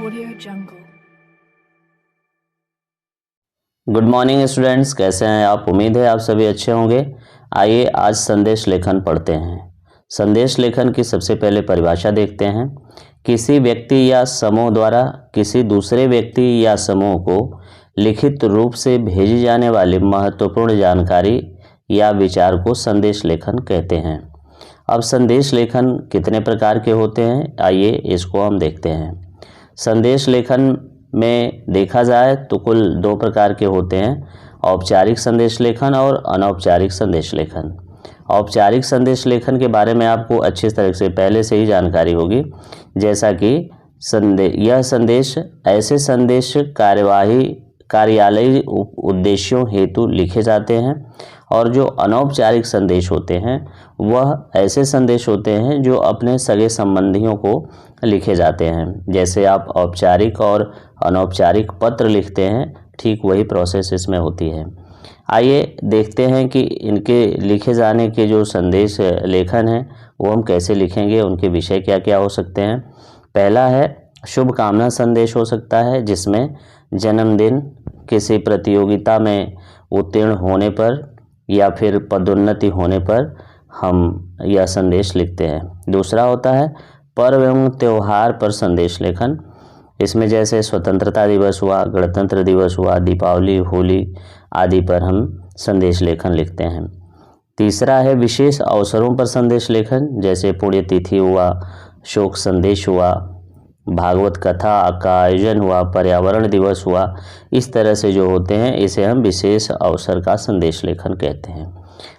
Audio Jungle। Good morning students, कैसे हैं आप? उम्मीद है आप सभी अच्छे होंगे। आइए आज संदेश लेखन पढ़ते हैं। संदेश लेखन की सबसे पहले परिभाषा देखते हैं। किसी व्यक्ति या समूह द्वारा किसी दूसरे व्यक्ति या समूह को लिखित रूप से भेजी जाने वाली महत्वपूर्ण जानकारी या विचार को संदेश लेखन कहते हैं। अब संदेश लेखन कितने प्रकार के होते हैं, आइए इसको हम देखते हैं। संदेश लेखन में देखा जाए तो कुल 2 प्रकार के होते हैं, औपचारिक संदेश लेखन और अनौपचारिक संदेश लेखन। औपचारिक संदेश लेखन के बारे में आपको अच्छी तरह से पहले से ही जानकारी होगी, जैसा कि यह संदेश ऐसे संदेश कार्यालयी उद्देश्यों हेतु लिखे जाते हैं, और जो अनौपचारिक संदेश होते हैं वह ऐसे संदेश होते हैं जो अपने सगे संबंधियों को लिखे जाते हैं। जैसे आप औपचारिक और अनौपचारिक पत्र लिखते हैं, ठीक वही प्रोसेस इसमें होती है। आइए देखते हैं कि इनके लिखे जाने के जो संदेश लेखन है वो हम कैसे लिखेंगे, उनके विषय क्या क्या हो सकते हैं। पहला है शुभकामना संदेश हो सकता है, जिसमें जन्मदिन, किसी प्रतियोगिता में उत्तीर्ण होने पर या फिर पदोन्नति होने पर हम यह संदेश लिखते हैं। दूसरा होता है पर्व एवं त्यौहार पर संदेश लेखन। इसमें जैसे स्वतंत्रता दिवस हुआ, गणतंत्र दिवस हुआ, दीपावली, होली आदि पर हम संदेश लेखन लिखते हैं। तीसरा है विशेष अवसरों पर संदेश लेखन, जैसे पुण्यतिथि हुआ, शोक संदेश हुआ, भागवत कथा का आयोजन हुआ, पर्यावरण दिवस हुआ। इस तरह से जो होते हैं इसे हम विशेष अवसर का संदेश लेखन कहते हैं।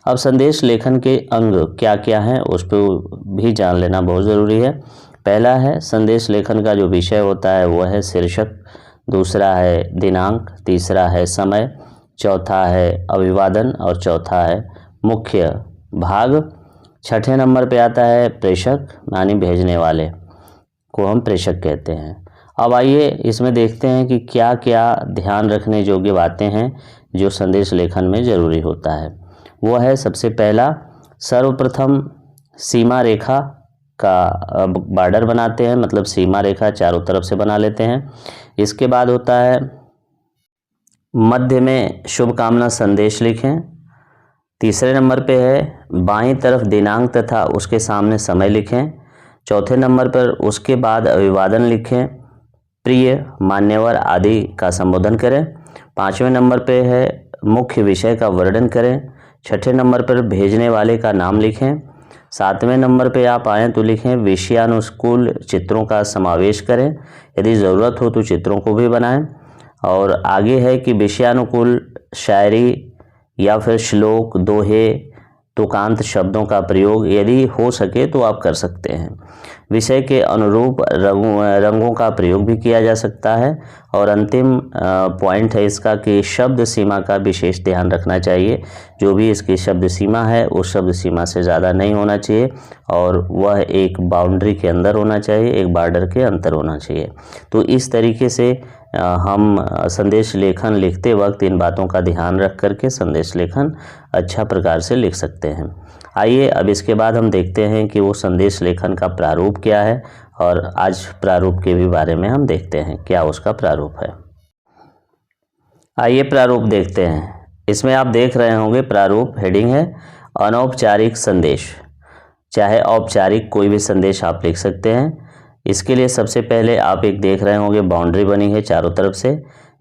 अब संदेश लेखन के अंग क्या क्या हैं उस पर भी जान लेना बहुत ज़रूरी है। पहला है संदेश लेखन का जो विषय होता है वह है शीर्षक, दूसरा है दिनांक, तीसरा है समय, चौथा है अभिवादन और चौथा है मुख्य भाग। छठे नंबर पे आता है प्रेषक, यानी भेजने वाले को हम प्रेषक कहते हैं। अब आइए इसमें देखते हैं कि क्या क्या ध्यान रखने योग्य बातें हैं जो संदेश लेखन में ज़रूरी होता है। वो है सबसे पहला, सर्वप्रथम सीमा रेखा का बॉर्डर बनाते हैं, मतलब सीमा रेखा चारों तरफ से बना लेते हैं। इसके बाद होता है मध्य में शुभकामना संदेश लिखें। तीसरे नंबर पे है बाईं तरफ दिनांक तथा उसके सामने समय लिखें। चौथे नंबर पर उसके बाद अभिवादन लिखें, प्रिय, मान्यवर आदि का संबोधन करें। पाँचवें नंबर पे है मुख्य विषय का वर्णन करें। छठे नंबर पर भेजने वाले का नाम लिखें। सातवें नंबर पे आप आएँ तो लिखें विषयानुकूल चित्रों का समावेश करें, यदि ज़रूरत हो तो चित्रों को भी बनाएं। और आगे है कि विषयानुकूल शायरी या फिर श्लोक, दोहे, तुकांत शब्दों का प्रयोग यदि हो सके तो आप कर सकते हैं। विषय के अनुरूप रंगों का प्रयोग भी किया जा सकता है। और अंतिम पॉइंट है इसका कि शब्द सीमा का विशेष ध्यान रखना चाहिए। जो भी इसकी शब्द सीमा है उस शब्द सीमा से ज़्यादा नहीं होना चाहिए, और वह एक बाउंड्री के अंदर होना चाहिए, एक बॉर्डर के अंदर होना चाहिए। तो इस तरीके से हम संदेश लेखन लिखते वक्त इन बातों का ध्यान रख करके संदेश लेखन अच्छा प्रकार से लिख सकते हैं। आइए अब इसके बाद हम देखते हैं कि वो संदेश लेखन का प्रारूप क्या है, और आज प्रारूप के भी बारे में हम देखते हैं क्या उसका प्रारूप है। आइए प्रारूप देखते हैं। इसमें आप देख रहे होंगे प्रारूप हेडिंग है अनौपचारिक संदेश। चाहे औपचारिक कोई भी संदेश आप लिख सकते हैं। इसके लिए सबसे पहले आप एक देख रहे होंगे बाउंड्री बनी है चारों तरफ से।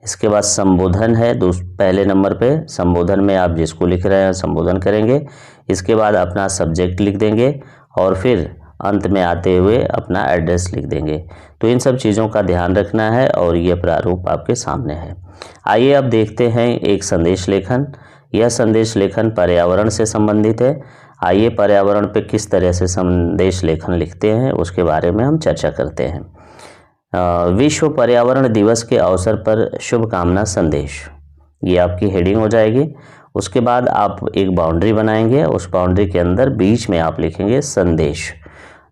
इसके बाद संबोधन है पहले नंबर पे। संबोधन में आप जिसको लिख रहे हैं संबोधन करेंगे। इसके बाद अपना सब्जेक्ट लिख देंगे और फिर अंत में आते हुए अपना एड्रेस लिख देंगे। तो इन सब चीज़ों का ध्यान रखना है, और ये प्रारूप आपके सामने है। आइए अब देखते हैं एक संदेश लेखन। यह संदेश लेखन पर्यावरण से संबंधित है। आइए पर्यावरण पे किस तरह से संदेश लेखन लिखते हैं उसके बारे में हम चर्चा करते हैं। विश्व पर्यावरण दिवस के अवसर पर शुभकामना संदेश, ये आपकी हेडिंग हो जाएगी। उसके बाद आप एक बाउंड्री बनाएंगे, उस बाउंड्री के अंदर बीच में आप लिखेंगे संदेश।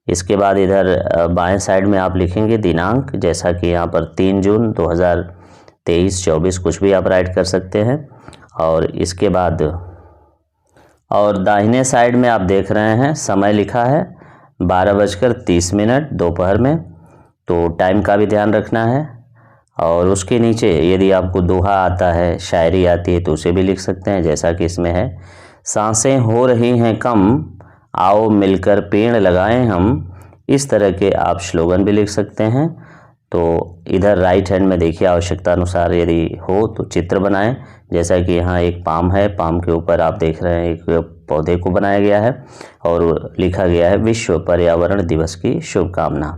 इसके बाद इधर बाएं साइड में आप लिखेंगे दिनांक, जैसा कि यहाँ पर 3 जून 2023, 24 कुछ भी आप राइट कर सकते हैं। और इसके बाद और दाहिने साइड में आप देख रहे हैं समय लिखा है 12:30 दोपहर में। तो टाइम का भी ध्यान रखना है। और उसके नीचे यदि आपको दोहा आता है, शायरी आती है, तो उसे भी लिख सकते हैं, जैसा कि इसमें है, सांसें हो रही हैं कम, आओ मिलकर पेड़ लगाएं हम। इस तरह के आप स्लोगन भी लिख सकते हैं। तो इधर राइट हैंड में देखिए, आवश्यकता अनुसार यदि हो तो चित्र बनाएं। जैसा कि यहाँ एक पाम है, पाम के ऊपर आप देख रहे हैं एक पौधे को बनाया गया है और लिखा गया है विश्व पर्यावरण दिवस की शुभकामना।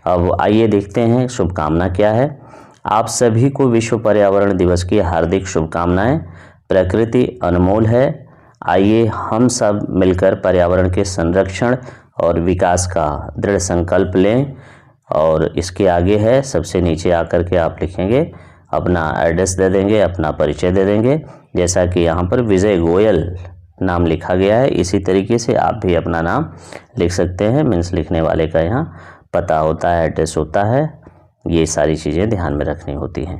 अब आइए देखते हैं शुभकामना क्या है। आप सभी को विश्व पर्यावरण दिवस की हार्दिक शुभकामनाएं। प्रकृति अनमोल है, आइए हम सब मिलकर पर्यावरण के संरक्षण और विकास का दृढ़ संकल्प लें। और इसके आगे है, सबसे नीचे आकर के आप लिखेंगे, अपना एड्रेस दे देंगे, अपना परिचय दे देंगे। जैसा कि यहाँ पर विजय गोयल नाम लिखा गया है, इसी तरीके से आप भी अपना नाम लिख सकते हैं। मीन्स लिखने वाले का यहाँ पता होता है, एड्रेस होता है, ये सारी चीज़ें ध्यान में रखनी होती हैं।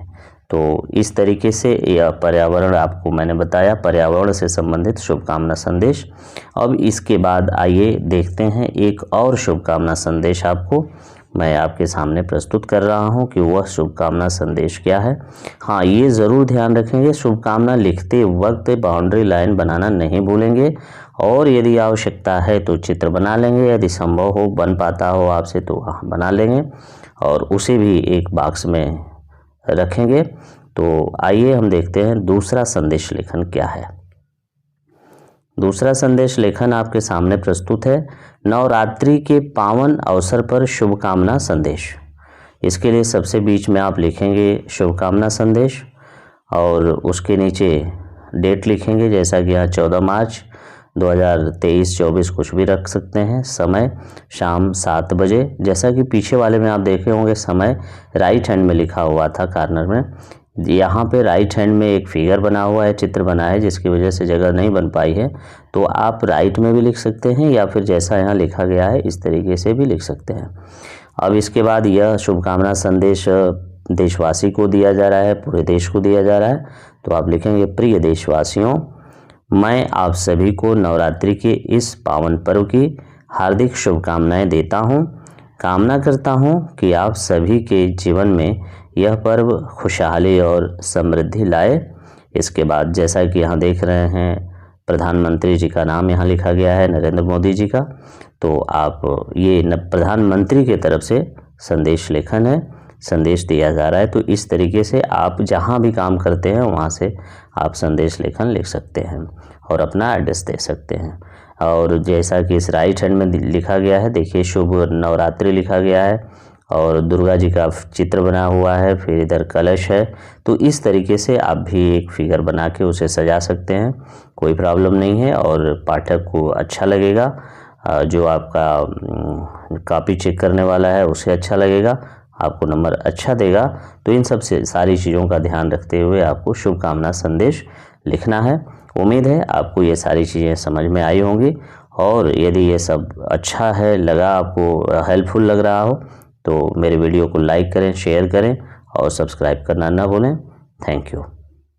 तो इस तरीके से यह पर्यावरण आपको मैंने बताया, पर्यावरण से संबंधित शुभकामना संदेश। अब इसके बाद आइए देखते हैं एक और शुभकामना संदेश आपको मैं आपके सामने प्रस्तुत कर रहा हूं कि वह शुभकामना संदेश क्या है। हाँ, ये ज़रूर ध्यान रखेंगे, शुभकामना लिखते वक्त बाउंड्री लाइन बनाना नहीं भूलेंगे। और यदि आवश्यकता है तो चित्र बना लेंगे, यदि संभव हो, बन पाता हो आपसे तो बना लेंगे और उसे भी एक बॉक्स में रखेंगे। तो आइए हम देखते हैं दूसरा संदेश लेखन क्या है। दूसरा संदेश लेखन आपके सामने प्रस्तुत है, नवरात्रि के पावन अवसर पर शुभकामना संदेश। इसके लिए सबसे बीच में आप लिखेंगे शुभकामना संदेश और उसके नीचे डेट लिखेंगे, जैसा कि यहाँ 14 मार्च 2023-24 कुछ भी रख सकते हैं। समय शाम 7 बजे, जैसा कि पीछे वाले में आप देखे होंगे समय राइट हैंड में लिखा हुआ था कॉर्नर में। यहाँ पे राइट हैंड में एक फिगर बना हुआ है, चित्र बना है, जिसकी वजह से जगह नहीं बन पाई है। तो आप राइट में भी लिख सकते हैं या फिर जैसा यहाँ लिखा गया है इस तरीके से भी लिख सकते हैं। अब इसके बाद यह शुभकामना संदेश देशवासी को दिया जा रहा है, पूरे देश को दिया जा रहा है। तो आप लिखेंगे, प्रिय देशवासियों, मैं आप सभी को नवरात्रि के इस पावन पर्व की हार्दिक शुभकामनाएं देता हूं। कामना करता हूं कि आप सभी के जीवन में यह पर्व खुशहाली और समृद्धि लाए। इसके बाद जैसा कि यहाँ देख रहे हैं प्रधानमंत्री जी का नाम यहाँ लिखा गया है, नरेंद्र मोदी जी का। तो आप ये प्रधानमंत्री की तरफ से संदेश लेखन है, संदेश दिया जा रहा है। तो इस तरीके से आप जहाँ भी काम करते हैं वहाँ से आप संदेश लेखन लिख सकते हैं और अपना एड्रेस दे सकते हैं। और जैसा कि इस राइट हैंड में लिखा गया है, देखिए शुभ नवरात्रि लिखा गया है और दुर्गा जी का चित्र बना हुआ है, फिर इधर कलश है। तो इस तरीके से आप भी एक फिगर बना के उसे सजा सकते हैं, कोई प्रॉब्लम नहीं है और पाठक को अच्छा लगेगा। जो आपका कॉपी चेक करने वाला है उसे अच्छा लगेगा, आपको नंबर अच्छा देगा। तो इन सब से सारी चीज़ों का ध्यान रखते हुए आपको शुभकामना संदेश लिखना है। उम्मीद है आपको ये सारी चीज़ें समझ में आई होंगी और यदि ये सब अच्छा है, लगा आपको, हेल्पफुल लग रहा हो, तो मेरे वीडियो को लाइक करें, शेयर करें और सब्सक्राइब करना ना भूलें। Thank you.